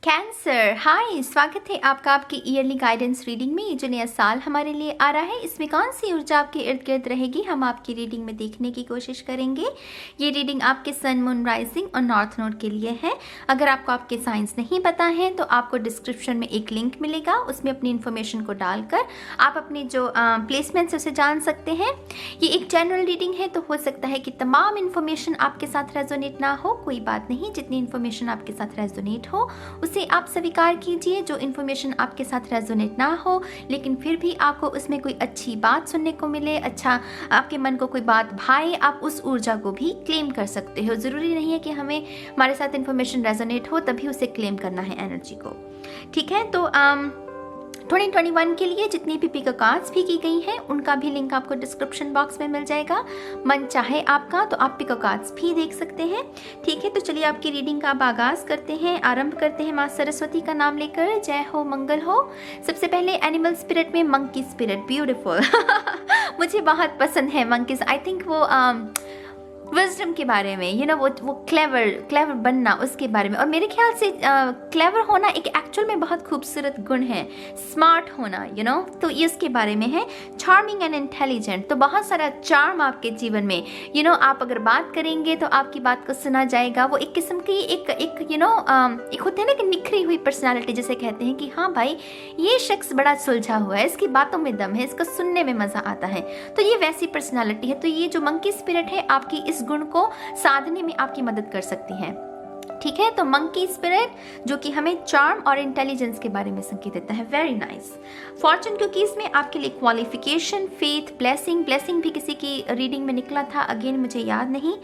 Cancer, हाय, स्वागत है आपका आपकी ईयरली गाइडेंस रीडिंग में। ये जो नया साल हमारे लिए आ रहा है, इसमें कौन सी ऊर्जा आपके इर्द गिर्द रहेगी, हम आपकी रीडिंग में देखने की कोशिश करेंगे। ये रीडिंग आपके सन, मून, राइजिंग और नॉर्थ नोड के लिए है। अगर आपको आपके साइंस नहीं पता है तो आपको डिस्क्रिप्शन में एक लिंक मिलेगा, उसमें अपनी इन्फॉर्मेशन को डालकर आप अपनी जो प्लेसमेंट्स उसे जान सकते हैं। ये एक जनरल रीडिंग है, तो हो सकता है कि तमाम इन्फॉर्मेशन आपके साथ रेजोनेट ना हो, कोई बात नहीं, जितनी इन्फॉर्मेशन आपके साथ रेजोनेट हो उसे आप स्वीकार कीजिए। जो इन्फॉर्मेशन आपके साथ रेजोनेट ना हो लेकिन फिर भी आपको उसमें कोई अच्छी बात सुनने को मिले, अच्छा आपके मन को कोई बात भाए, आप उस ऊर्जा को भी क्लेम कर सकते हो। ज़रूरी नहीं है कि हमारे साथ इन्फॉर्मेशन रेजोनेट हो तभी उसे क्लेम करना है एनर्जी को, ठीक है। तो 2021 के लिए जितनी भी पिक कार्ड्स भी की गई हैं उनका भी लिंक आपको डिस्क्रिप्शन बॉक्स में मिल जाएगा। मन चाहे आपका तो आप पिक कार्ड्स भी देख सकते हैं, ठीक है। तो चलिए आपकी रीडिंग का अब आगाज़ करते हैं, आरंभ करते हैं माँ सरस्वती का नाम लेकर। जय हो, मंगल हो। सबसे पहले एनिमल स्पिरिट में मंकी स्पिरिट, ब्यूटीफुल मुझे बहुत पसंद है मंकीज। आई थिंक वो विजडम के बारे में, वो क्लेवर बनना, उसके बारे में। और मेरे ख्याल से क्लेवर होना एक एक्चुअल में बहुत खूबसूरत गुण है, स्मार्ट होना, तो ये इसके बारे में है। चार्मिंग एंड इंटेलिजेंट, तो बहुत सारा चार्म आपके जीवन में, आप अगर बात करेंगे तो आपकी बात को सुना जाएगा। वो एक किस्म की एक होते हैं ना कि निखरी हुई पर्सनालिटी, जिसे कहते हैं कि हाँ भाई ये शख्स बड़ा सुलझा हुआ है, इसकी बातों में दम है, इसको सुनने में मजा आता है। तो ये वैसी पर्सनालिटी है। तो ये जो मंकी स्पिरिट है आपकी इस गुण को साधने में आपकी मदद कर सकती है, ठीक है। तो मंकी स्पिरिट जो कि हमें चार्म और इंटेलिजेंस के बारे में संकेत देता है, वेरी नाइस। फॉर्चून कुकीज में आपके लिए क्वालिफिकेशन, फेथ, ब्लेसिंग भी किसी की रीडिंग में निकला था, अगेन मुझे याद नहीं,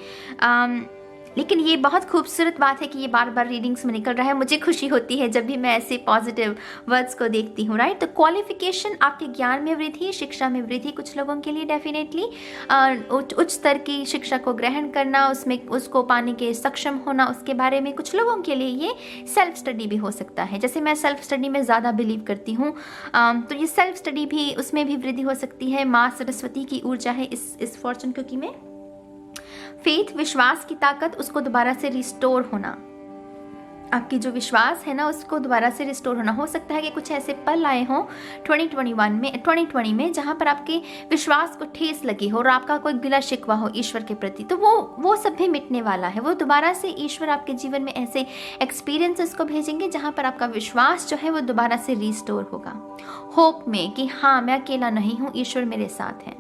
लेकिन ये बहुत खूबसूरत बात है कि ये बार बार रीडिंग्स में निकल रहा है। मुझे खुशी होती है जब भी मैं ऐसे पॉजिटिव वर्ड्स को देखती हूँ, राइट। तो क्वालिफिकेशन आपके ज्ञान में वृद्धि, शिक्षा में वृद्धि, कुछ लोगों के लिए डेफिनेटली उच्च स्तर की शिक्षा को ग्रहण करना, उसमें उसको पाने के सक्षम होना, उसके बारे में। कुछ लोगों के लिए ये सेल्फ स्टडी भी हो सकता है, जैसे मैं सेल्फ स्टडी में ज़्यादा बिलीव करती हूँ, तो ये सेल्फ स्टडी भी, उसमें भी वृद्धि हो सकती है। माँ सरस्वती की ऊर्जा है इस फॉर्चून कुकी में। फेथ, विश्वास की ताकत, उसको दोबारा से रिस्टोर होना, आपकी जो विश्वास है ना उसको दोबारा से रिस्टोर होना। हो सकता है कि कुछ ऐसे पल आए हों 2020 में जहां पर आपके विश्वास को ठेस लगी हो और आपका कोई गिला शिकवा हो ईश्वर के प्रति, तो वो सब भी मिटने वाला है। वो दोबारा से ईश्वर आपके जीवन में ऐसे एक्सपीरियंसेस को भेजेंगे जहां पर आपका विश्वास जो है वो दोबारा से रिस्टोर होगा, होप में कि हाँ मैं अकेला नहीं हूँ, ईश्वर मेरे साथ है,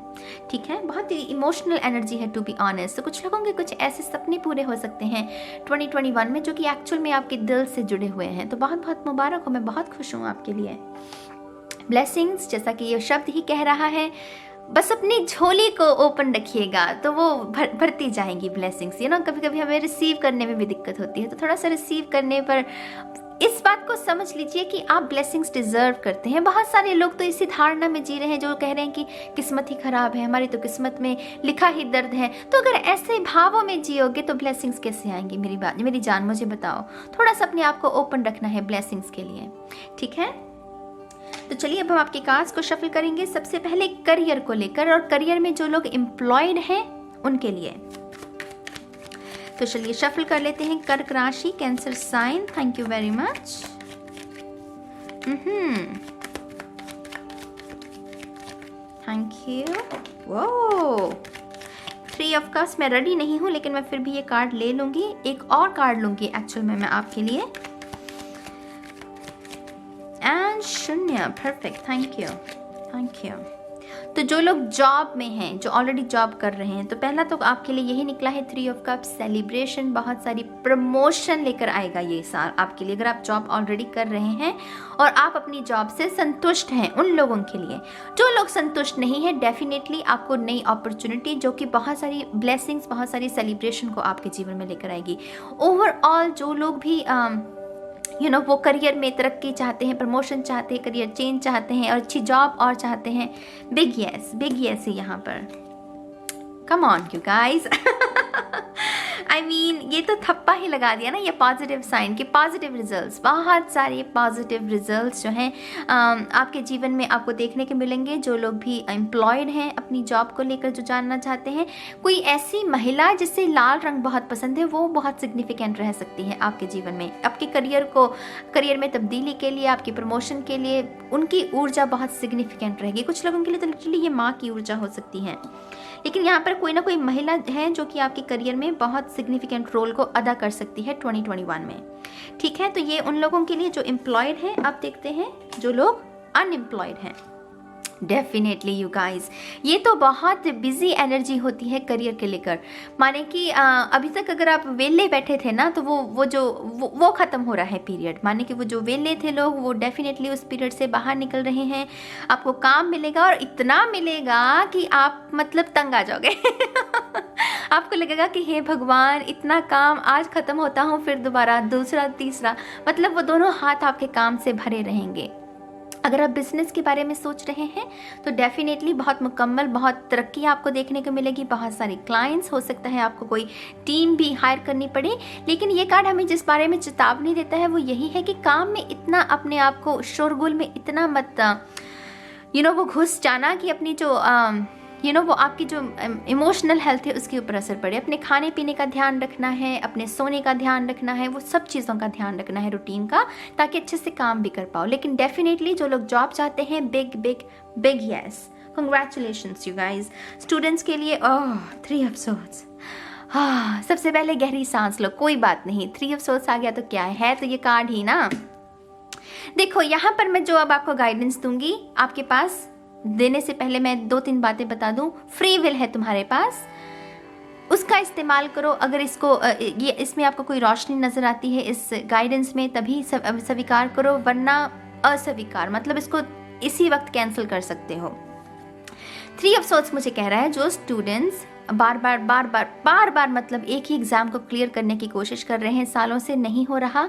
ठीक है। बहुत ही इमोशनल एनर्जी है, टू बी ऑनेस्ट। तो कुछ लोगों के कुछ ऐसे सपने पूरे हो सकते हैं 2021 में जो कि एक्चुअल में आपके दिल से जुड़े हुए हैं। तो बहुत बहुत मुबारक हो, मैं बहुत खुश हूँ आपके लिए। ब्लेसिंग्स, जैसा कि ये शब्द ही कह रहा है, बस अपनी झोली को ओपन रखिएगा तो वो भरती जाएंगी ब्लेसिंग्स। कभी कभी हमें रिसीव करने में भी दिक्कत होती है, तो थोड़ा सा रिसीव करने पर इस बात को समझ लीजिए कि आप ब्लेसिंग्स डिजर्व करते हैं। बहुत सारे लोग तो इसी धारणा में जी रहे हैं जो कह रहे हैं कि किस्मत ही खराब है, हमारी तो किस्मत में लिखा ही दर्द है। तो अगर ऐसे भावों में जियोगे तो ब्लेसिंग्स कैसे आएंगी? मेरी जान, मुझे बताओ। थोड़ा सा अपने आप को ओपन रखना है ब्लेसिंग्स के लिए, ठीक है। तो चलिए अब हम आपके कार्ड्स को शफल करेंगे। सबसे पहले करियर को लेकर, और करियर में जो लोग एम्प्लॉयड हैं उनके लिए। तो चलिए शफल कर लेते हैं। कर्क राशि, cancer sign, thank you very much. Thank you. वो 3 ऑफ कप्स, मैं रेडी नहीं हूं लेकिन मैं फिर भी ये कार्ड ले लूंगी। एक और कार्ड लूंगी एक्चुअल में मैं आपके लिए। एंड शून्य, परफेक्ट, थैंक यू। तो जो लोग जॉब में हैं, जो ऑलरेडी जॉब कर रहे हैं, तो पहला तो आपके लिए यही निकला है 3 ऑफ कप्स, सेलिब्रेशन, बहुत सारी प्रमोशन लेकर आएगा ये साल आपके लिए। अगर आप जॉब ऑलरेडी कर रहे हैं और आप अपनी जॉब से संतुष्ट हैं, उन लोगों के लिए। जो लोग संतुष्ट नहीं है, डेफिनेटली आपको नई अपॉर्चुनिटी जो कि बहुत सारी ब्लेसिंग्स, बहुत सारी सेलिब्रेशन को आपके जीवन में लेकर आएगी। ओवरऑल जो लोग भी वो करियर में तरक्की चाहते हैं, प्रमोशन चाहते हैं, करियर चेंज चाहते हैं और अच्छी जॉब और चाहते हैं, बिग यस है यहाँ पर। Come on you guys. ये तो थप्पा ही लगा दिया ना ये पॉजिटिव साइन के पॉजिटिव रिजल्ट्स, बहुत सारे पॉजिटिव रिजल्ट्स जो हैं आपके जीवन में आपको देखने के मिलेंगे। जो लोग भी एम्प्लॉयड हैं, अपनी जॉब को लेकर जो जानना चाहते हैं, कोई ऐसी महिला जिसे लाल रंग बहुत पसंद है, वो बहुत सिग्निफिकेंट रह सकती है आपके जीवन में। आपके करियर में तब्दीली के लिए, आपकी प्रमोशन के लिए उनकी ऊर्जा बहुत सिग्निफिकेंट रहेगी। कुछ लोगों के लिए तो लिटरली ये माँ की ऊर्जा हो सकती है, लेकिन यहाँ पर कोई ना कोई महिला है जो कि आपके करियर में बहुत सिग्निफिकेंट रोल को अदा कर सकती है 2021 में। ठीक है, तो ये उन लोगों के लिए जो एम्प्लॉयड हैं। अब देखते हैं जो लोग अनएम्प्लॉयड हैं। डेफिनेटली यू गाइज, ये तो बहुत बिजी एनर्जी होती है करियर के लेकर। माने कि अभी तक अगर आप वेले बैठे थे ना, तो वो ख़त्म हो रहा है पीरियड। माने कि वो जो वेले थे लोग, वो डेफिनेटली उस पीरियड से बाहर निकल रहे हैं। आपको काम मिलेगा और इतना मिलेगा कि आप मतलब तंग आ जाओगे आपको लगेगा कि हे भगवान, इतना काम आज ख़त्म होता हूँ, फिर दोबारा दूसरा तीसरा, मतलब वो दोनों हाथ आपके काम से भरे रहेंगे। अगर आप बिजनेस के बारे में सोच रहे हैं तो डेफिनेटली बहुत मुकम्मल, बहुत तरक्की आपको देखने को मिलेगी। बहुत सारे क्लाइंट्स, हो सकता है आपको कोई टीम भी हायर करनी पड़े। लेकिन ये कार्ड हमें जिस बारे में चेतावनी देता है वो यही है कि काम में इतना अपने आप को, शोरगुल में इतना मत वो घुस जाना कि अपनी जो वो आपकी जो इमोशनल हेल्थ है उसके ऊपर असर पड़े। अपने खाने पीने का ध्यान रखना है, अपने सोने का ध्यान रखना है, वो सब चीज़ों का ध्यान रखना है रूटीन का, ताकि अच्छे से काम भी कर पाओ। लेकिन डेफिनेटली जो लोग जॉब चाहते हैं, big big big yes, congratulations you guys. Students के लिए 3 ऑफ सोर्ड्स, सबसे पहले गहरी सांस लो, कोई बात नहीं, 3 ऑफ सोर्ड्स आ गया तो क्या है, तो ये कार्ड ही ना। देखो यहाँ पर मैं जो अब आपको गाइडेंस दूंगी, आपके पास देने से पहले मैं 2-3 बातें बता दूं। फ्री विल है तुम्हारे पास, उसका इस्तेमाल करो। अगर इसमें आपको कोई रोशनी नज़र आती है इस गाइडेंस में, तभी स्वीकार करो, वरना अस्वीकार, मतलब इसको इसी वक्त कैंसिल कर सकते हो। 3 ऑफ सोर्ड्स मुझे कह रहा है जो स्टूडेंट्स बार बार मतलब एक ही एग्ज़ाम को क्लियर करने की कोशिश कर रहे हैं, सालों से नहीं हो रहा,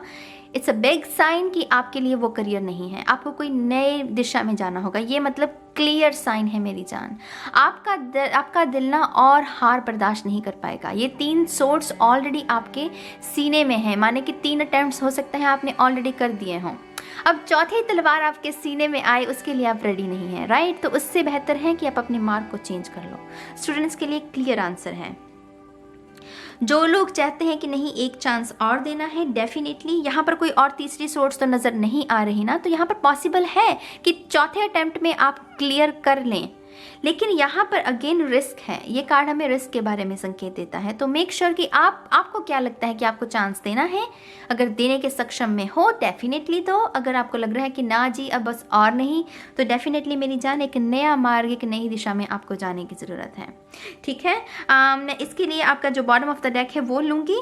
इट्स अ बिग साइन कि आपके लिए वो करियर नहीं है। आपको कोई नए दिशा में जाना होगा, ये मतलब क्लियर साइन है मेरी जान। आपका दिल ना और हार बर्दाश्त नहीं कर पाएगा। ये 3 सोर्ड्स ऑलरेडी आपके सीने में है, माने कि 3 अटेम्प्ट्स हो सकते हैं आपने ऑलरेडी कर दिए हों। अब चौथी तलवार आपके सीने में आए, उसके लिए आप रेडी नहीं हैं, राइट? तो उससे बेहतर है कि आप अपने मार्क को चेंज कर लो। स्टूडेंट्स के लिए क्लियर आंसर है। जो लोग चाहते हैं कि नहीं एक चांस और देना है, डेफिनेटली यहाँ पर कोई और तीसरी सोर्स तो नज़र नहीं आ रही ना, तो यहाँ पर पॉसिबल है कि चौथे अटेम्प्ट में आप क्लियर कर लें। लेकिन यहाँ पर अगेन रिस्क है, ये कार्ड हमें रिस्क के बारे में संकेत देता है। तो मेक श्योर कि आपको क्या लगता है कि आपको चांस देना है। अगर देने के सक्षम में हो डेफिनेटली दो। अगर आपको लग रहा है कि ना जी अब बस और नहीं, तो डेफिनेटली मेरी जान एक नया मार्ग, एक नई दिशा में आपको जाने की ज़रूरत है। ठीक है, मैं इसके लिए आपका जो बॉटम ऑफ द डेक है वो लूँगी,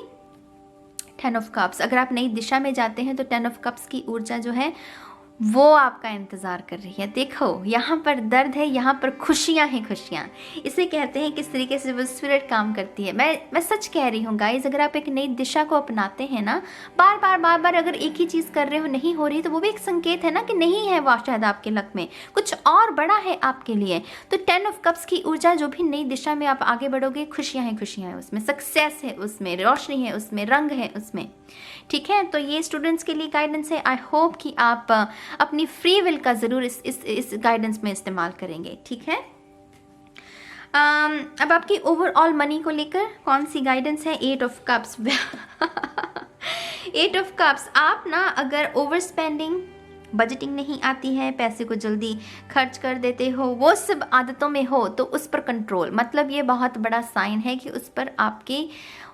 10 ऑफ कप्स। अगर आप नई दिशा में जाते हैं तो 10 ऑफ कप्स की ऊर्जा जो है वो आपका इंतज़ार कर रही है। देखो यहाँ पर दर्द है, यहाँ पर खुशियाँ हैं, खुशियाँ। इसे कहते हैं किस तरीके से वो स्पिरिट काम करती है। मैं सच कह रही हूँ गाइज, अगर आप एक नई दिशा को अपनाते हैं ना, बार बार अगर एक ही चीज़ कर रहे हो, नहीं हो रही, तो वो भी एक संकेत है ना कि नहीं है वो शायद आपके लक में, कुछ और बड़ा है आपके लिए। तो 10 ऑफ कप्स की ऊर्जा, जो भी नई दिशा में आप आगे बढ़ोगे, खुशियाँ हैं उसमें, सक्सेस है उसमें, रोशनी है उसमें, रंग है उसमें। ठीक है, तो ये स्टूडेंट्स के लिए गाइडेंस है। आई होप कि आप अपनी फ्री विल का ज़रूर इस गाइडेंस में इस्तेमाल करेंगे। ठीक है, अब आपकी ओवरऑल मनी को लेकर कौन सी गाइडेंस है? 8 ऑफ कप्स 8 ऑफ कप्स, आप ना अगर ओवर स्पेंडिंग, बजटिंग नहीं आती है, पैसे को जल्दी खर्च कर देते हो, वो सब आदतों में हो, तो उस पर कंट्रोल, मतलब ये बहुत बड़ा साइन है कि उस पर आपके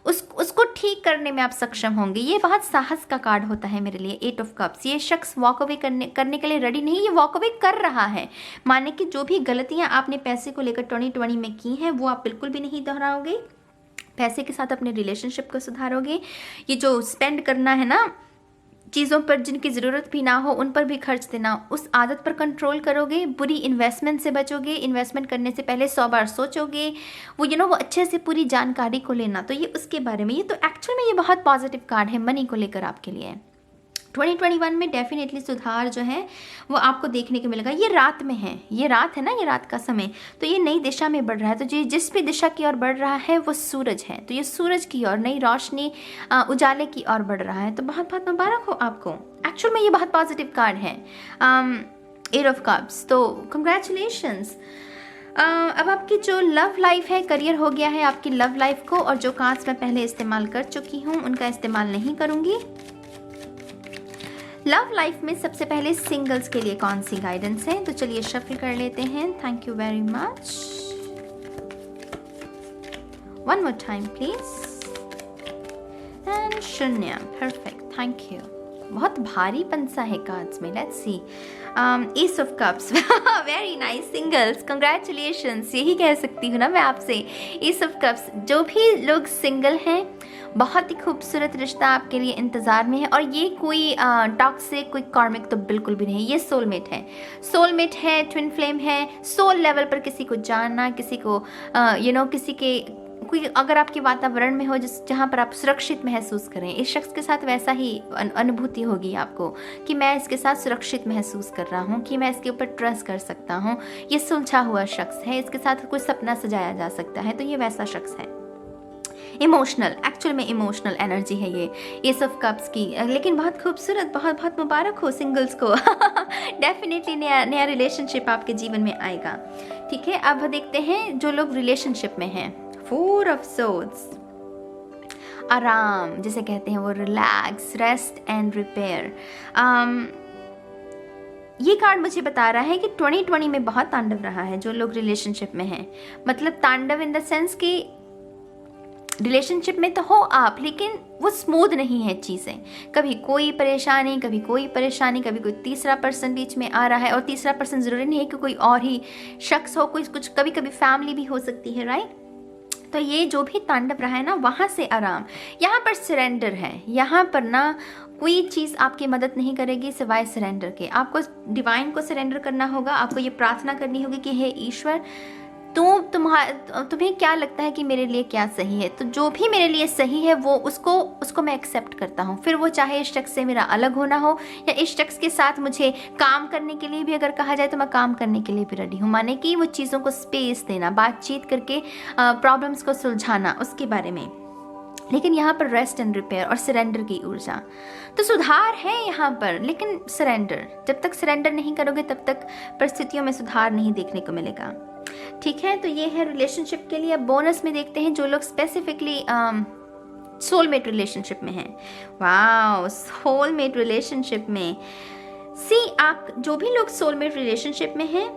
उसको ठीक करने में आप सक्षम होंगे। ये बहुत साहस का कार्ड होता है मेरे लिए 8 ऑफ कप्स। ये शख्स वॉक अवे करने के लिए रेडी नहीं, ये वॉक अवे कर रहा है। माने कि जो भी गलतियां आपने पैसे को लेकर 2020 में की हैं वो आप बिल्कुल भी नहीं दोहराओगे। पैसे के साथ अपने रिलेशनशिप को सुधारोगे। ये जो स्पेंड करना है ना चीज़ों पर जिनकी ज़रूरत भी ना हो, उन पर भी खर्च देना, उस आदत पर कंट्रोल करोगे। बुरी इन्वेस्टमेंट से बचोगे। इन्वेस्टमेंट करने से पहले 100 बार सोचोगे। वो वो अच्छे से पूरी जानकारी को लेना, तो ये उसके बारे में। ये तो एक्चुअल में ये बहुत पॉजिटिव कार्ड है मनी को लेकर आपके लिए। 2021 में डेफिनेटली सुधार जो है वो आपको देखने को मिलेगा। ये रात में है, ये रात है ना, ये रात का समय, तो ये नई दिशा में बढ़ रहा है। तो ये जिस भी दिशा की ओर बढ़ रहा है वो सूरज है, तो ये सूरज की ओर, नई रोशनी, उजाले की ओर बढ़ रहा है। तो बहुत बहुत मुबारक हो आपको। एक्चुअल में ये बहुत पॉजिटिव कार्ड है, 8 ऑफ कप्स, तो कंग्रेचुलेशंस। अब आपकी जो लव लाइफ है, करियर हो गया है आपकी लव लाइफ को, और जो कार्ड्स मैं पहले इस्तेमाल कर चुकी हूँ उनका इस्तेमाल नहीं करूँगी। लव लाइफ में सबसे पहले सिंगल्स के लिए कौन सी गाइडेंस है, तो चलिए शफल कर लेते हैं। Thank you very much. One more time please. And शून्य, परफेक्ट, थैंक यू। बहुत भारी पंसा है कार्ड्स में, let's see. S of cups, very nice singles, congratulations, यही कह सकती हूँ ना मैं आपसे। एस ऑफ कप्स, जो भी लोग सिंगल हैं, बहुत ही खूबसूरत रिश्ता आपके लिए इंतज़ार में है, और ये कोई टॉक्सिक, कोई कार्मिक तो बिल्कुल भी नहीं, ये सोलमेट है। सोलमेट है, ट्विन फ्लेम है, सोल लेवल पर किसी को जानना, किसी को किसी के कोई अगर आपके वातावरण में हो जहाँ पर आप सुरक्षित महसूस करें, इस शख्स के साथ वैसा ही अनुभूति होगी आपको कि मैं इसके साथ सुरक्षित महसूस कर रहा हूँ, कि मैं इसके ऊपर ट्रस्ट कर सकता हूँ, ये सुलझा हुआ शख्स है, इसके साथ कोई सपना सजाया जा सकता है, तो ये वैसा शख्स है। इमोशनल, एक्चुअल में इमोशनल एनर्जी है ये एस ऑफ कप्स की, लेकिन बहुत खूबसूरत, बहुत बहुत मुबारक हो सिंगल्स को। डेफिनेटली नया रिलेशनशिप आपके जीवन में आएगा। ठीक है, अब देखते हैं जो लोग रिलेशनशिप में हैं। 4 ऑफ सोर्ड्स, आराम जिसे कहते हैं वो, रिलैक्स, रेस्ट एंड रिपेयर। ये कार्ड मुझे बता रहा है कि 2020 में बहुत तांडव रहा है जो लोग रिलेशनशिप में हैं। मतलब तांडव इन द सेंस कि रिलेशनशिप में तो हो आप, लेकिन वो स्मूथ नहीं है चीज़ें, कभी कोई परेशानी, कभी कोई परेशानी, कभी कोई तीसरा पर्सन बीच में आ रहा है, और तीसरा पर्सन ज़रूरी नहीं है कि कोई और ही शख्स हो, कोई कुछ, कभी कभी फैमिली भी हो सकती है, राइट। तो ये जो भी तांडव रहा है ना, वहाँ से आराम। यहाँ पर सरेंडर है, यहाँ पर ना कोई चीज़ आपकी मदद नहीं करेगी सिवाय सरेंडर के। आपको डिवाइन को सरेंडर करना होगा, आपको ये प्रार्थना करनी होगी कि हे ईश्वर, तुम्हें क्या लगता है कि मेरे लिए क्या सही है, तो जो भी मेरे लिए सही है वो उसको मैं एक्सेप्ट करता हूँ। फिर वो चाहे इस शख्स से मेरा अलग होना हो, या इस शख्स के साथ मुझे काम करने के लिए भी अगर कहा जाए तो मैं काम करने के लिए भी रेडी हूँ। माने कि वो चीज़ों को स्पेस देना, बातचीत करके प्रॉब्लम्स को सुलझाना, उसके बारे में। लेकिन यहाँ पर रेस्ट एंड रिपेयर और सरेंडर की ऊर्जा, तो सुधार है यहाँ पर, लेकिन सरेंडर, जब तक सरेंडर नहीं करोगे तब तक परिस्थितियों में सुधार नहीं देखने को मिलेगा। ठीक है, तो ये है रिलेशनशिप के लिए। अब बोनस में देखते हैं जो लोग स्पेसिफिकली सोलमेट रिलेशनशिप में हैं। वाओ, सोलमेट रिलेशनशिप में आप जो भी लोग सोलमेट रिलेशनशिप में हैं,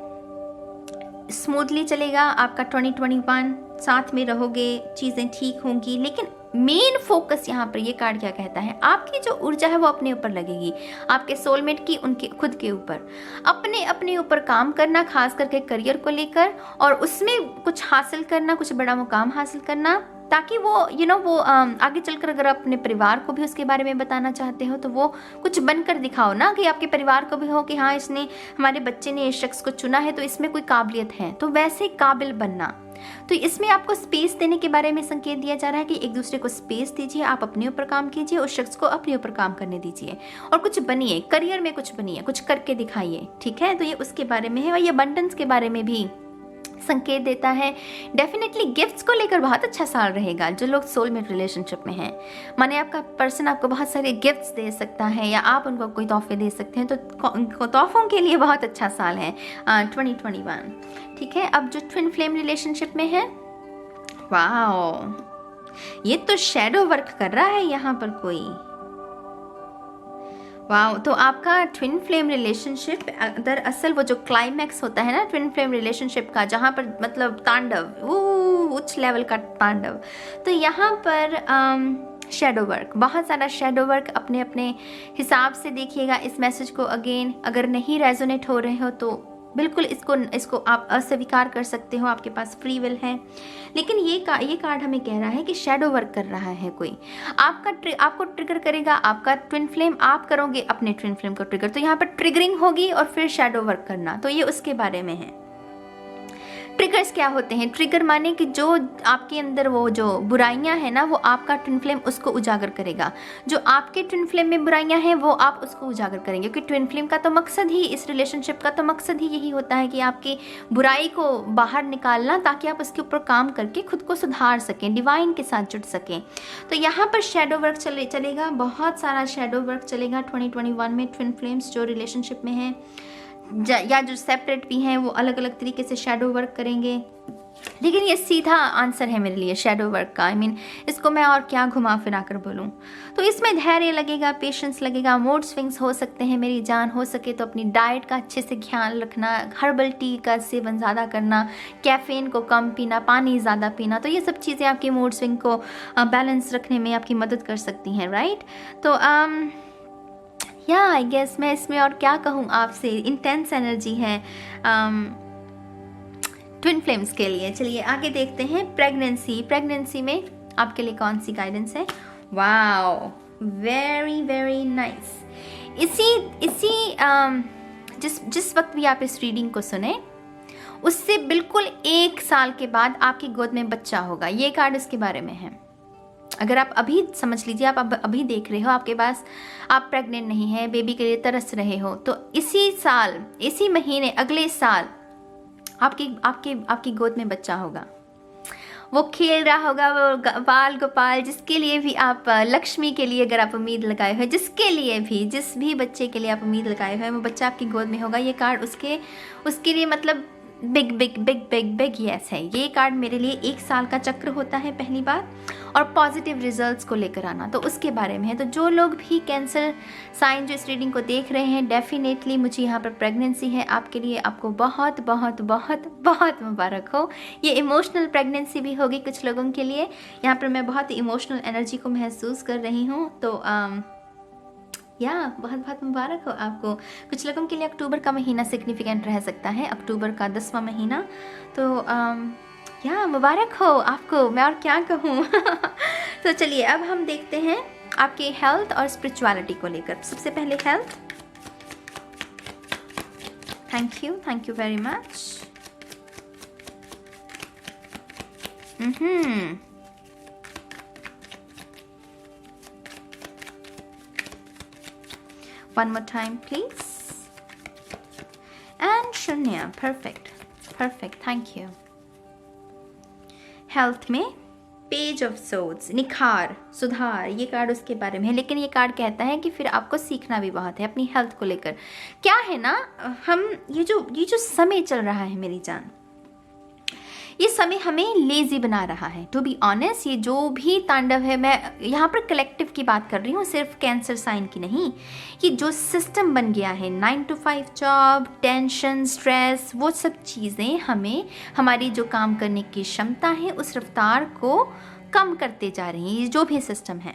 स्मूथली चलेगा आपका 2021, साथ में रहोगे, चीज़ें ठीक होंगी। लेकिन मेन फोकस यहाँ पर ये कार्ड क्या कहता है, आपकी जो ऊर्जा है वो अपने ऊपर लगेगी, आपके सोलमेट की, उनके खुद के ऊपर, अपने ऊपर काम करना, खास करके करियर को लेकर, और उसमें कुछ हासिल करना, कुछ बड़ा मुकाम हासिल करना, ताकि वो वो आगे चलकर अगर आप अपने परिवार को भी उसके बारे में बताना चाहते हो तो वो कुछ बनकर दिखाओ ना, कि आपके परिवार को भी हो कि हाँ, इसने, हमारे बच्चे ने इस शख्स को चुना है तो इसमें कोई काबिलियत है, तो वैसे काबिल बनना। तो इसमें आपको स्पेस देने के बारे में संकेत दिया जा रहा है कि एक दूसरे को स्पेस दीजिए, आप अपने ऊपर काम कीजिए, उस शख्स को अपने ऊपर काम करने दीजिए, और कुछ बनिए, करियर में कुछ बनिए, कुछ करके दिखाइए। ठीक है, तो ये उसके बारे में है, और ये अबंडेंस के बारे में भी संकेत देता है। डेफिनेटली गिफ्ट्स को लेकर बहुत अच्छा साल रहेगा जो लोग सोलमेट रिलेशनशिप में हैं। माने आपका पर्सन आपको बहुत सारे गिफ्ट्स दे सकता है, या आप उनको कोई तोहफे दे सकते हैं, तो तोहफों के लिए बहुत अच्छा साल है 2021। ठीक है, अब जो ट्विन फ्लेम रिलेशनशिप में है, वाओ, ये तो शैडो वर्क कर रहा है यहाँ पर कोई। वाह, तो आपका ट्विन फ्लेम रिलेशनशिप दरअसल वो जो क्लाइमैक्स होता है ना ट्विन फ्लेम रिलेशनशिप का, जहाँ पर मतलब तांडव, उच्च लेवल का तांडव, तो यहाँ पर शैडो वर्क, बहुत सारा शैडो वर्क, अपने अपने हिसाब से देखिएगा इस मैसेज को। अगेन, अगर नहीं रेजोनेट हो रहे हो तो बिल्कुल इसको आप अस्वीकार कर सकते हो, आपके पास फ्री विल है। लेकिन ये कार्ड हमें कह रहा है कि शैडो वर्क कर रहा है कोई, आपको ट्रिगर करेगा, आपका ट्विन फ्लेम, आप करोगे अपने ट्विन फ्लेम को ट्रिगर, तो यहाँ पर ट्रिगरिंग होगी और फिर शैडो वर्क करना, तो ये उसके बारे में है। ट्रिगर्स क्या होते हैं? ट्रिगर माने कि जो आपके अंदर वो जो बुराइयां हैं ना, वो आपका ट्विन फ्लेम उसको उजागर करेगा। जो आपके ट्विन फ्लेम में बुराइयां हैं वो आप उसको उजागर करेंगे, क्योंकि ट्विन फ्लेम का तो मकसद ही, इस रिलेशनशिप का तो मकसद ही यही होता है कि आपकी बुराई को बाहर निकालना, ताकि आप उसके ऊपर काम करके खुद को सुधार सकें, डिवाइन के साथ जुड़ सकें। तो यहाँ पर शेडो वर्क चलेगा, बहुत सारा शेडो वर्क चलेगा 2021 में। ट्विन फ्लेम्स जो रिलेशनशिप में हैं या जो सेपरेट भी हैं, वो अलग अलग तरीके से शेडो वर्क करेंगे। लेकिन ये सीधा आंसर है मेरे लिए शेडो वर्क का। इसको मैं और क्या घुमा फिरा कर बोलूँ। तो इसमें धैर्य लगेगा, पेशेंस लगेगा, मूड स्विंग्स हो सकते हैं मेरी जान। हो सके तो अपनी डाइट का अच्छे से ख्याल रखना, हर्बल टी का सेवन ज़्यादा करना, कैफ़ीन को कम पीना, पानी ज़्यादा पीना। तो ये सब चीज़ें आपके मूड स्विंग को बैलेंस रखने में आपकी मदद कर सकती हैं, राइट। तो आई गेस मैं इसमें और क्या कहूँ आपसे। इंटेंस एनर्जी है ट्विन फ्लेम्स के लिए। चलिए आगे देखते हैं। प्रेगनेंसी में आपके लिए कौन सी गाइडेंस है? Wow, very very nice. जिस वक्त भी आप इस रीडिंग को सुने, उससे बिल्कुल 1 साल के बाद आपकी गोद में बच्चा होगा। ये कार्ड इसके बारे में है। अगर आप अभी समझ लीजिए, आप अभी देख रहे हो, आपके पास आप प्रेग्नेंट नहीं है, बेबी के लिए तरस रहे हो, तो इसी साल, इसी महीने, अगले साल आपकी गोद में बच्चा होगा। वो खेल रहा होगा, वो बाल गोपाल, जिसके लिए भी आप, लक्ष्मी के लिए अगर आप उम्मीद लगाए हुए, जिसके लिए भी, जिस भी बच्चे के लिए आप उम्मीद लगाए हुए, वो बच्चा आपकी गोद में होगा। ये कार्ड उसके लिए मतलब big big big big big yes है। ये कार्ड मेरे लिए 1 साल का चक्र होता है पहली बार, और पॉजिटिव रिजल्ट्स को लेकर आना, तो उसके बारे में है। तो जो लोग भी कैंसर साइन जो इस रीडिंग को देख रहे हैं, डेफिनेटली मुझे यहाँ पर प्रेगनेंसी है आपके लिए। आपको बहुत बहुत बहुत बहुत मुबारक हो। ये इमोशनल प्रेगनेंसी भी होगी कुछ लोगों के लिए। यहाँ पर मैं बहुत इमोशनल एनर्जी को महसूस कर रही हूँ। तो बहुत बहुत मुबारक हो आपको। कुछ लोगों के लिए अक्टूबर का महीना सिग्निफिकेंट रह सकता है, अक्टूबर का 10वां महीना। तो मुबारक हो आपको, मैं और क्या कहूँ। तो चलिए अब हम देखते हैं आपके हेल्थ और स्पिरिचुअलिटी को लेकर। सबसे पहले health. Thank you very much. One more time, please. And Shunya, perfect. Thank you. Health में पेज ऑफ सोर्ड्स, निखार, सुधार, ये कार्ड उसके बारे में है। लेकिन ये कार्ड कहता है कि फिर आपको सीखना भी बहुत है अपनी हेल्थ को लेकर। क्या है ना, हम ये जो समय चल रहा है मेरी जान, ये समय हमें लेजी बना रहा है। टू बी ऑनेस्ट, ये जो भी तांडव है, मैं यहाँ पर कलेक्टिव की बात कर रही हूँ, सिर्फ कैंसर साइन की नहीं। ये जो सिस्टम बन गया है, 9 to 5 जॉब, टेंशन, स्ट्रेस, वो सब चीज़ें हमें हमारी जो काम करने की क्षमता है, उस रफ्तार को कम करते जा रही हैं। ये जो भी सिस्टम है,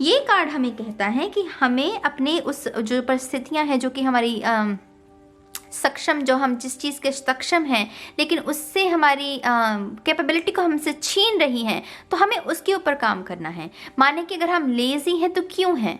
ये कार्ड हमें कहता है कि हमें अपने उस जो परिस्थितियाँ हैं, जो कि हमारी सक्षम, जो हम जिस चीज़ के सक्षम हैं, लेकिन उससे हमारी कैपेबिलिटी को हमसे छीन रही हैं, तो हमें उसके ऊपर काम करना है। माने कि अगर हम लेज़ी हैं तो क्यों हैं,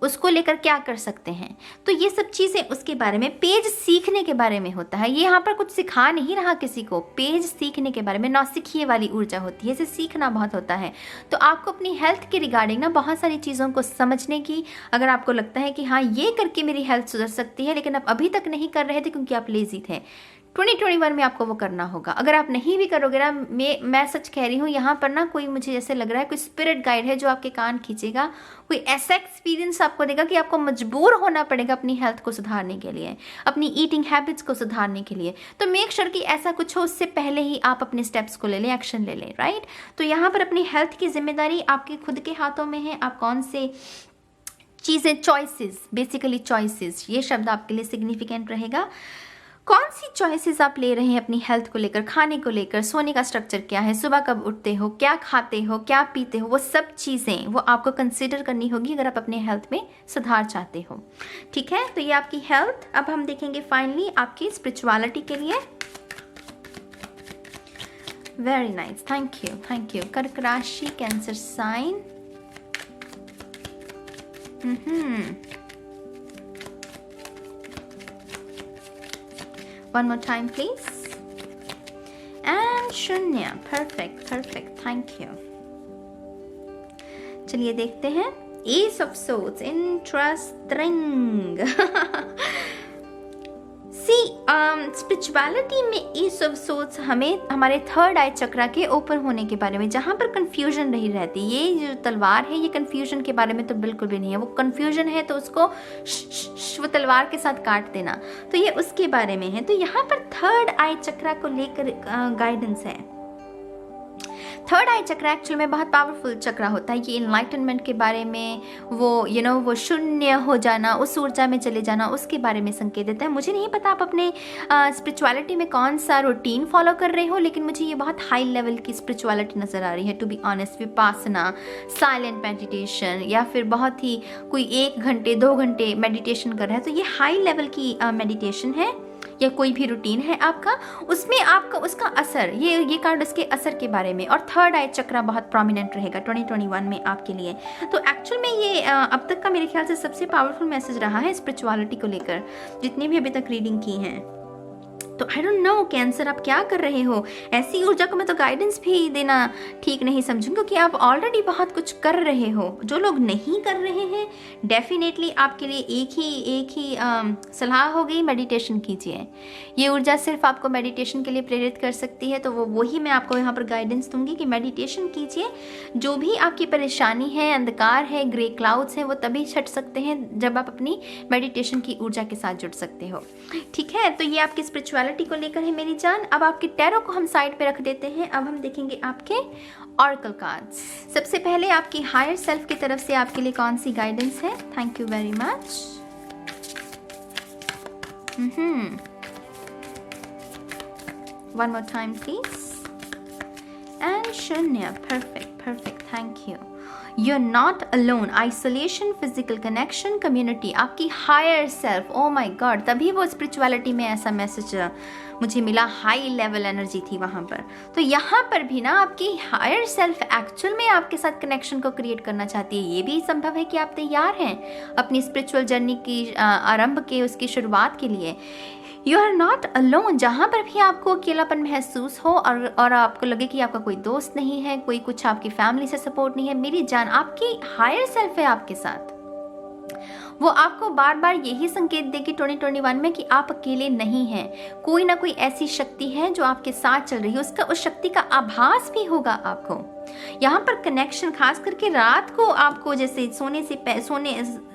उसको लेकर क्या कर सकते हैं। तो ये सब चीज़ें उसके बारे में, पेज सीखने के बारे में होता है। ये यहाँ पर कुछ सिखा नहीं रहा किसी को, पेज सीखने के बारे में, नौसिखिए वाली ऊर्जा होती है, इसे सीखना बहुत होता है। तो आपको अपनी हेल्थ के रिगार्डिंग ना बहुत सारी चीज़ों को समझने की, अगर आपको लगता है कि हाँ ये करके मेरी हेल्थ सुधर सकती है, लेकिन आप अभी तक नहीं कर रहे थे क्योंकि आप लेजी थे, 2021 में आपको वो करना होगा। अगर आप नहीं भी करोगे ना, मैं सच कह रही हूँ, यहाँ पर ना कोई, मुझे जैसे लग रहा है कोई स्पिरिट गाइड है जो आपके कान खींचेगा, कोई ऐसा एक्सपीरियंस आपको देगा कि आपको मजबूर होना पड़ेगा अपनी हेल्थ को सुधारने के लिए, अपनी ईटिंग हैबिट्स को सुधारने के लिए। तो मेक श्योर कि ऐसा कुछ हो, उससे पहले ही आप अपने स्टेप्स को ले लें, एक्शन ले लें, राइट। तो यहाँ पर अपनी हेल्थ की जिम्मेदारी आपके खुद के हाथों में है। आप कौन से चीज़ें, चॉइसेस, बेसिकली चॉइसेस, ये शब्द आपके लिए सिग्निफिकेंट रहेगा। कौन सी चॉइसेस आप ले रहे हैं अपनी हेल्थ को लेकर, खाने को लेकर, सोने का स्ट्रक्चर क्या है, सुबह कब उठते हो, क्या खाते हो, क्या पीते हो, वो सब चीज़ें वो आपको कंसिडर करनी होगी अगर आप अपने हेल्थ में सुधार चाहते हो। ठीक है, तो ये आपकी हेल्थ। अब हम देखेंगे फाइनली आपकी स्पिरिचुअलिटी के लिए। Very nice, thank you. कर्क राशि, cancer sign. One more time, please. And शून्य। Perfect perfect, thank you. चलिए देखते हैं ace of swords, interesting. Spirituality में एस ऑफ सोर्ड्स हमें हमारे थर्ड आई चक्रा के ऊपर होने के बारे में, जहाँ पर कंफ्यूजन नहीं रहती। ये जो तलवार है ये कंफ्यूजन के बारे में तो बिल्कुल भी नहीं है। वो कंफ्यूजन है तो उसको वो तलवार के साथ काट देना, तो ये उसके बारे में है। तो यहाँ पर थर्ड आई चक्रा को लेकर गाइडेंस है। थर्ड आई चक्रा एक्चुअल में बहुत पावरफुल चक्रा होता है। ये इनलाइटनमेंट के बारे में, वो वो शून्य हो जाना, उस ऊर्जा में चले जाना, उसके बारे में संकेत देता है। मुझे नहीं पता आप अपने स्पिरिचुअलिटी में कौन सा रूटीन फॉलो कर रहे हो, लेकिन मुझे ये बहुत हाई लेवल की स्पिरिचुअलिटी नज़र आ रही है। To be honest, Vipassana, silent meditation, या फिर बहुत ही कोई 1 घंटे 2 घंटे मेडिटेशन कर रहा है, तो ये हाई लेवल की मेडिटेशन है, या कोई भी रूटीन है आपका, उसमें आपका उसका असर, ये कार्ड उसके असर के बारे में। और थर्ड आई चक्रा बहुत प्रोमिनेंट रहेगा 2021 में आपके लिए। तो एक्चुअल में ये अब तक का मेरे ख्याल से सबसे पावरफुल मैसेज रहा है स्पिरिचुअलिटी को लेकर, जितनी भी अभी तक रीडिंग की हैं। तो आई डोंट नो कैंसर आप क्या कर रहे हो। ऐसी ऊर्जा को मैं तो गाइडेंस भी देना ठीक नहीं समझूंगी, क्योंकि आप ऑलरेडी बहुत कुछ कर रहे हो। जो लोग नहीं कर रहे हैं, डेफिनेटली आपके लिए एक ही सलाह हो गई, मेडिटेशन कीजिए। ये ऊर्जा सिर्फ आपको मेडिटेशन के लिए प्रेरित कर सकती है, तो वही मैं आपको यहाँ पर गाइडेंस दूंगी कि मेडिटेशन कीजिए। जो भी आपकी परेशानी है, अंधकार है, ग्रे क्लाउड्स हैं, वो तभी छट सकते हैं जब आप अपनी मेडिटेशन की ऊर्जा के साथ जुड़ सकते हो। ठीक है, तो ये आपकी स्पिरिचुअलिटी को लेकर है मेरी जान। अब आपके टैरो को हम साइड पे रख देते हैं। अब हम देखेंगे आपके ऑरेकल कार्ड्स। सबसे पहले आपकी हायर सेल्फ की तरफ से आपके लिए कौन सी गाइडेंस है। Thank you very much. One more time please. And शून्य। परफेक्ट परफेक्ट, थैंक यू। You're not alone. Isolation, physical connection, community. आपकी higher self, oh my god, तभी वो स्पिरिचुअलिटी में ऐसा मैसेज मुझे मिला। हाई लेवल एनर्जी थी वहाँ पर। तो यहाँ पर भी ना आपकी हायर सेल्फ एक्चुअल में आपके साथ कनेक्शन को क्रिएट करना चाहती है। ये भी संभव है कि आप तैयार हैं अपनी स्पिरिचुअल जर्नी की आरंभ के, उसकी शुरुआत के लिए। You are not alone. जहाँ पर भी आपको अकेलापन महसूस हो और आपको लगे कि आपका कोई दोस्त नहीं है, कोई कुछ आपकी फैमिली से सपोर्ट नहीं है, मेरी जान, आपकी हायर सेल्फ है आपके साथ। वो आपको बार बार यही संकेत देगी 2021 में कि आप अकेले नहीं हैं। कोई ना कोई ऐसी शक्ति है जो आपके साथ चल रही है, उस शक्ति का आभास भी होगा आपको। यहाँ पर कनेक्शन, खास करके रात को आपको, जैसे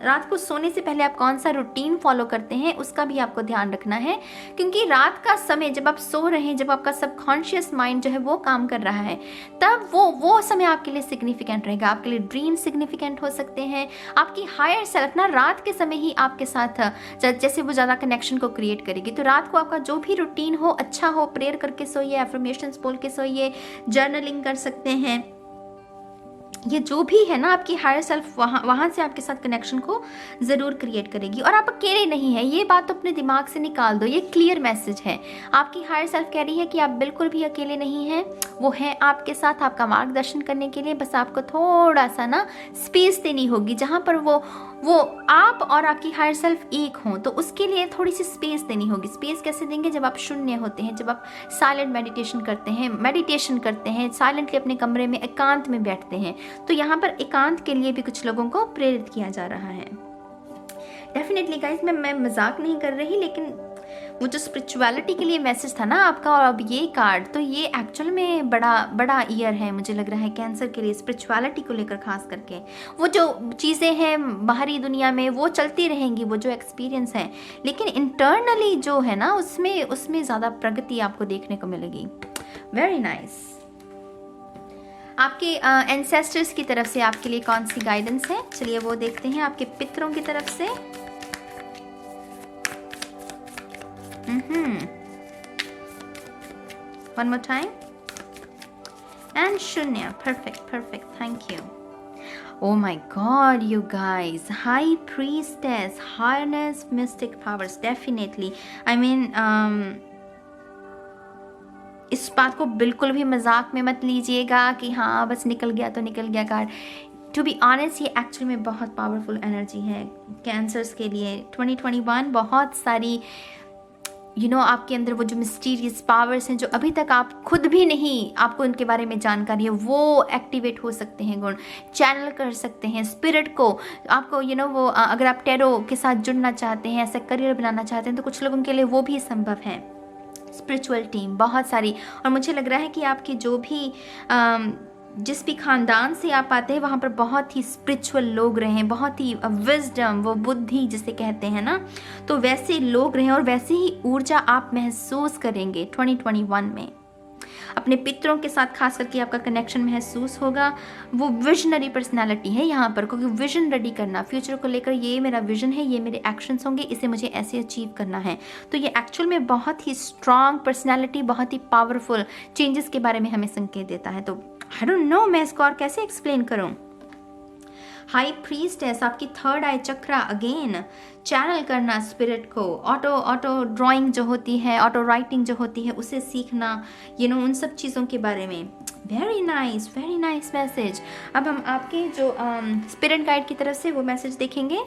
रात को सोने से पहले आप कौन सा रूटीन फॉलो करते हैं, उसका भी आपको ध्यान रखना है। क्योंकि रात का समय जब आप सो रहे हैं, जब आपका सबकॉन्शियस माइंड जो है वो काम कर रहा है, तब वो समय आपके लिए सिग्निफिकेंट रहेगा। आपके लिए ड्रीम सिग्निफिकेंट हो सकते हैं। आपकी हायर सेल्फ ना रात के समय ही आपके साथ जैसे वो ज़्यादा कनेक्शन को क्रिएट करेगी। तो रात को आपका जो भी रूटीन हो, अच्छा हो, प्रेयर करके सोइए, एफर्मेशंस बोल के सोइए, जर्नलिंग कर सकते हैं। ये जो भी है ना, आपकी हायर सेल्फ वहाँ से आपके साथ कनेक्शन को ज़रूर क्रिएट करेगी। और आप अकेले नहीं हैं, ये बात तो अपने दिमाग से निकाल दो। ये क्लियर मैसेज है। आपकी हायर सेल्फ कह रही है कि आप बिल्कुल भी अकेले नहीं हैं। वो है आपके साथ, आपका मार्गदर्शन करने के लिए। बस आपको थोड़ा सा ना स्पेस देनी होगी, जहाँ पर वो आप और आपकी हायर सेल्फ एक हों। तो उसके लिए थोड़ी सी स्पेस देनी होगी। स्पेस कैसे देंगे? जब आप शून्य होते हैं, जब आप साइलेंट मेडिटेशन करते हैं, साइलेंटली अपने कमरे में एकांत में बैठते हैं। तो यहाँ पर एकांत के लिए भी कुछ लोगों को प्रेरित किया जा रहा है। डेफिनेटली गाइज, मैं मजाक नहीं कर रही, लेकिन वो जो स्पिरिचुअलिटी के लिए मैसेज था ना आपका, और अब ये कार्ड, तो ये एक्चुअल में बड़ा ईयर है मुझे लग रहा है कैंसर के लिए, स्पिरिचुअलिटी को लेकर। खास करके वो जो चीज़ें हैं बाहरी दुनिया में वो चलती रहेंगी, वो जो एक्सपीरियंस है, लेकिन इंटरनली जो है ना उसमें ज़्यादा प्रगति आपको देखने को मिलेगी। Very nice. आपके एंसेस्टर्स की तरफ से आपके लिए कौन सी गाइडेंस है, चलिए वो देखते हैं। आपके पितरों की तरफ से one more time and shunya. Perfect, thank you. Oh my god, you guys, high priestess, highness, mystic powers, definitely. I mean इस बात को बिल्कुल भी मजाक में मत लीजिएगा कि हाँ बस निकल गया तो निकल गया कार्ड। टू बी ऑनेस्ट, ये एक्चुअली में बहुत पावरफुल एनर्जी है कैंसर्स के लिए। 2021 बहुत सारी आपके अंदर वो जो मिस्टीरियस पावर्स हैं जो अभी तक आप खुद भी नहीं, आपको उनके बारे में जानकारी है, वो एक्टिवेट हो सकते हैं गुण, चैनल कर सकते हैं स्पिरिट को। आपको वो अगर आप टैरो के साथ जुड़ना चाहते हैं, ऐसा करियर बनाना चाहते हैं, तो कुछ लोगों के लिए वो भी संभव है। स्पिरिचुअल टीम बहुत सारी, और मुझे लग रहा है कि आपके जो भी जिस भी खानदान से आप आते हैं वहाँ पर बहुत ही स्पिरिचुअल लोग रहे हैं, बहुत ही विजडम, वो बुद्धि जिसे कहते हैं ना, तो वैसे लोग रहे और वैसे ही ऊर्जा आप महसूस करेंगे 2021 में। अपने पितरों के साथ खास करके आपका कनेक्शन महसूस होगा। वो विजनरी पर्सनालिटी है यहाँ पर, क्योंकि विजन रेडी करना फ्यूचर को लेकर, ये मेरा विजन है, ये मेरे एक्शंस होंगे, इसे मुझे ऐसे अचीव करना है। तो ये एक्चुअल में बहुत ही स्ट्रांग पर्सनालिटी, बहुत ही पावरफुल चेंजेस के बारे में हमें संकेत देता है। तो आई डोंट नो मैं इसको और कैसे एक्सप्लेन करूं। हाई प्रीस्टेस, आपकी थर्ड आई चक्रा, अगेन चैनल करना स्पिरिट को, ऑटो ड्राइंग जो होती है, ऑटो राइटिंग जो होती है, उसे सीखना, उन सब चीज़ों के बारे में। Very nice message. अब हम आपके जो स्पिरिट गाइड की तरफ से वो मैसेज देखेंगे।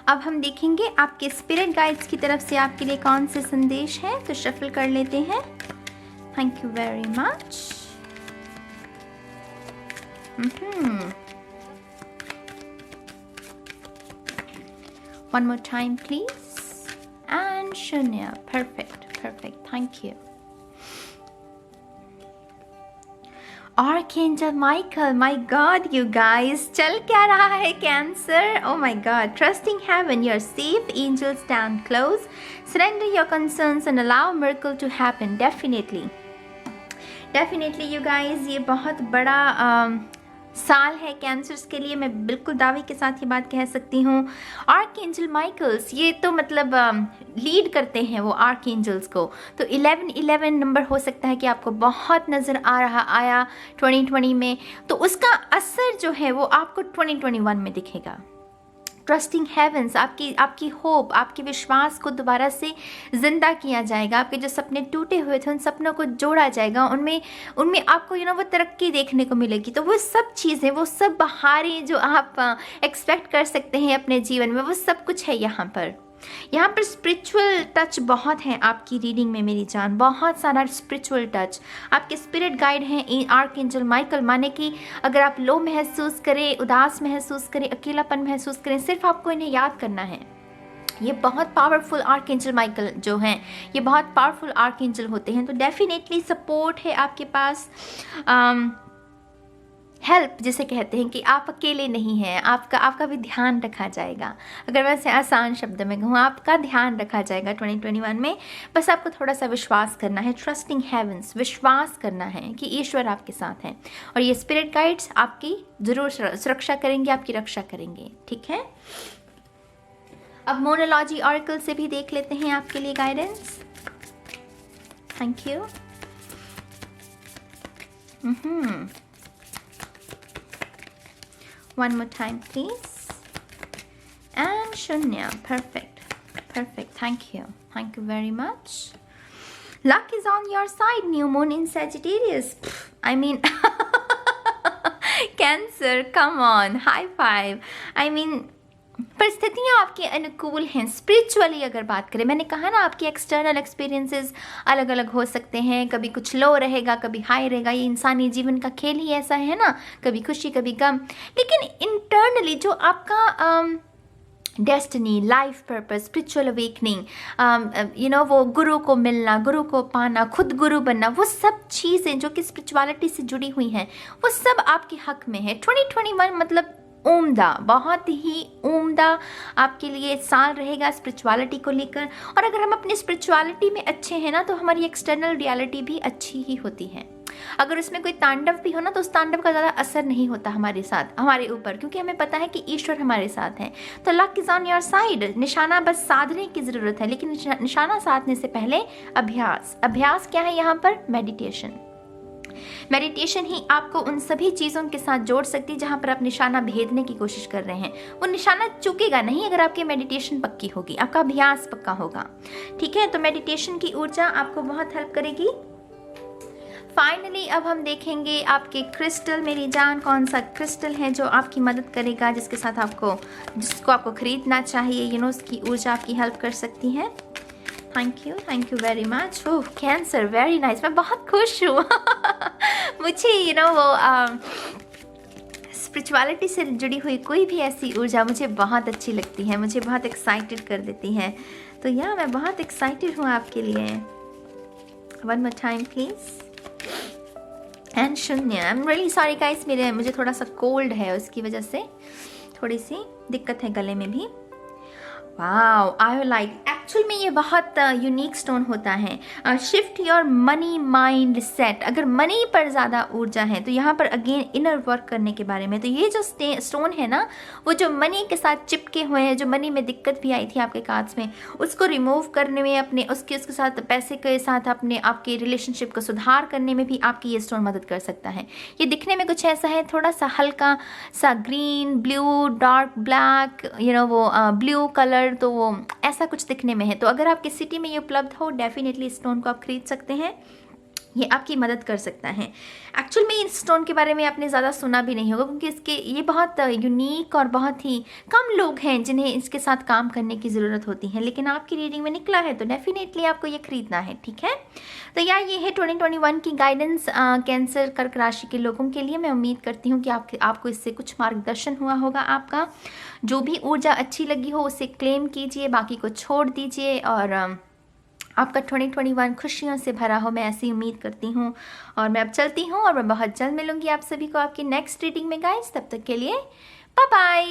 अब हम देखेंगे आपके स्पिरिट गाइड्स की तरफ से आपके लिए कौन से संदेश है, तो शफल कर लेते हैं। Thank you very much. One more time, please. And Shunya. Perfect. Thank you. Archangel Michael, my God, you guys. चल क्या रहा है cancer? Oh my God. Trusting heaven, you're safe. Angels stand close. Surrender your concerns and allow a miracle to happen. Definitely, you guys. ये बहुत बड़ा साल है cancers के लिए, मैं बिल्कुल दावे के साथ ये बात कह सकती हूँ। आर्कएंजल माइकल्स ये तो मतलब लीड करते हैं वो आर्कएंजल्स को, तो 1111 नंबर हो सकता है कि आपको बहुत नज़र आया 2020 में, तो उसका असर जो है वो आपको 2021 में दिखेगा। ट्रस्टिंग हेवंस, आपकी होप, आपके विश्वास को दोबारा से जिंदा किया जाएगा। आपके जो सपने टूटे हुए थे उन सपनों को जोड़ा जाएगा, उनमें आपको वो तरक्की देखने को मिलेगी। तो वो सब चीज़ें, वो सब बहारें जो आप एक्सपेक्ट कर सकते हैं अपने जीवन में, वो सब कुछ है यहाँ पर। स्पिरिचुअल टच बहुत है आपकी रीडिंग में मेरी जान, बहुत सारा स्पिरिचुअल टच। आपके स्पिरिट गाइड हैं आर्कएंजल माइकल, माने कि अगर आप लो महसूस करें, उदास महसूस करें, अकेलापन महसूस करें, सिर्फ आपको इन्हें याद करना है। ये बहुत पावरफुल आर्कएंजल माइकल जो हैं, ये बहुत पावरफुल आर्कएंजल होते हैं। तो डेफिनेटली सपोर्ट है आपके पास, हेल्प जिसे कहते हैं कि आप अकेले नहीं हैं, आपका भी ध्यान रखा जाएगा। अगर वैसे आसान शब्द में कहूँ, आपका ध्यान रखा जाएगा 2021 में। बस आपको थोड़ा सा विश्वास करना है, ट्रस्टिंग हेवंस, विश्वास करना है कि ईश्वर आपके साथ हैं, और ये स्पिरिट गाइड्स आपकी ज़रूर सुरक्षा करेंगे, आपकी रक्षा करेंगे। ठीक है, अब मोनोलॉजी ऑरेकल से भी देख लेते हैं आपके लिए guidance. Thank you. One more time, please. And Shunya. Perfect. Thank you very much. Luck is on your side. New moon in Sagittarius. I mean, Cancer, come on. High five. I mean, परिस्थितियाँ आपके अनुकूल हैं। Spiritually अगर बात करें, मैंने कहा ना आपके एक्सटर्नल एक्सपीरियंसेस अलग अलग हो सकते हैं, कभी कुछ लो रहेगा, कभी हाई रहेगा। ये इंसानी जीवन का खेल ही ऐसा है ना, कभी खुशी कभी गम। लेकिन इंटरनली जो आपका destiny, life purpose, spiritual awakening, वो गुरु को मिलना, गुरु को पाना, खुद गुरु बनना, वो सब चीज़ें जो कि स्पिरिचुअलिटी से जुड़ी हुई हैं, वो सब आपके हक में है। 2021 मतलब उम्दा, बहुत ही उम्दा आपके लिए साल रहेगा स्पिरिचुअलिटी को लेकर। और अगर हम अपनी स्पिरिचुअलिटी में अच्छे हैं ना, तो हमारी एक्सटर्नल रियलिटी भी अच्छी ही होती है। अगर उसमें कोई तांडव भी हो ना, तो उस तांडव का ज़्यादा असर नहीं होता हमारे ऊपर, क्योंकि हमें पता है कि ईश्वर हमारे साथ हैं। तो luck is on your side. निशाना बस साधने की ज़रूरत है, लेकिन निशाना साधने से पहले अभ्यास क्या है यहाँ पर? मेडिटेशन ही आपको उन सभी चीज़ों के साथ जोड़ सकती है जहाँ पर आप निशाना भेदने की कोशिश कर रहे हैं। वो निशाना चूकेगा नहीं अगर आपकी मेडिटेशन पक्की होगी, आपका अभ्यास पक्का होगा। ठीक है, तो मेडिटेशन की ऊर्जा आपको बहुत हेल्प करेगी। फाइनली अब हम देखेंगे आपके क्रिस्टल मेरी जान, कौन सा क्रिस्टल है जो आपकी मदद करेगा, जिसको आपको खरीदना चाहिए, उसकी ऊर्जा आपकी हेल्प कर सकती है। Thank you very much. Oh cancer, very nice, मैं बहुत खुश हूँ। मुझे वो स्पिरिचुअलिटी से जुड़ी हुई कोई भी ऐसी ऊर्जा मुझे बहुत अच्छी लगती है, मुझे बहुत एक्साइटेड कर देती है। तो मैं बहुत एक्साइटेड हूँ आपके लिए। One more time please. And शून्य। I am really sorry guys, मुझे थोड़ा सा कोल्ड है, उसकी वजह से थोड़ी सी दिक्कत है गले में भी। वाओ, आई लाइक, एक्चुअल में ये बहुत यूनिक स्टोन होता है। Shift your money mind set. अगर मनी पर ज़्यादा ऊर्जा है तो यहाँ पर अगेन इनर वर्क करने के बारे में। तो ये जो स्टोन है ना, वो जो मनी के साथ चिपके हुए हैं, जो मनी में दिक्कत भी आई थी आपके कार्ड्स में, उसको रिमूव करने में, अपने उसके साथ पैसे के साथ आपके रिलेशनशिप को सुधार करने में भी आपकी ये स्टोन मदद कर सकता है। ये दिखने में कुछ ऐसा है, थोड़ा सा हल्का सा ग्रीन, ब्लू, डार्क ब्लैक, वो ब्लू कलर, तो वो ऐसा कुछ दिखने में है। तो अगर आपकी सिटी में ये उपलब्ध हो, डेफिनेटली स्टोन को आप खरीद सकते हैं, ये आपकी मदद कर सकता है। एक्चुअल में इस स्टोन के बारे में आपने ज़्यादा सुना भी नहीं होगा, क्योंकि ये बहुत यूनिक और बहुत ही कम लोग हैं जिन्हें इसके साथ काम करने की ज़रूरत होती है, लेकिन आपकी रीडिंग में निकला है तो डेफिनेटली आपको ये खरीदना है, ठीक है। तो ये है 2021 की गाइडेंस कैंसर कर्क राशि के लोगों के लिए। मैं उम्मीद करती हूँ कि आपको इससे कुछ मार्गदर्शन हुआ होगा। आपका जो भी ऊर्जा अच्छी लगी हो उसे क्लेम कीजिए, बाकी को छोड़ दीजिए, और आपका 2021 खुशियों से भरा हो, मैं ऐसी उम्मीद करती हूँ। और मैं अब चलती हूँ, और मैं बहुत जल्द मिलूंगी आप सभी को आपकी नेक्स्ट रीडिंग में गाइस। तब तक के लिए बाय बाय।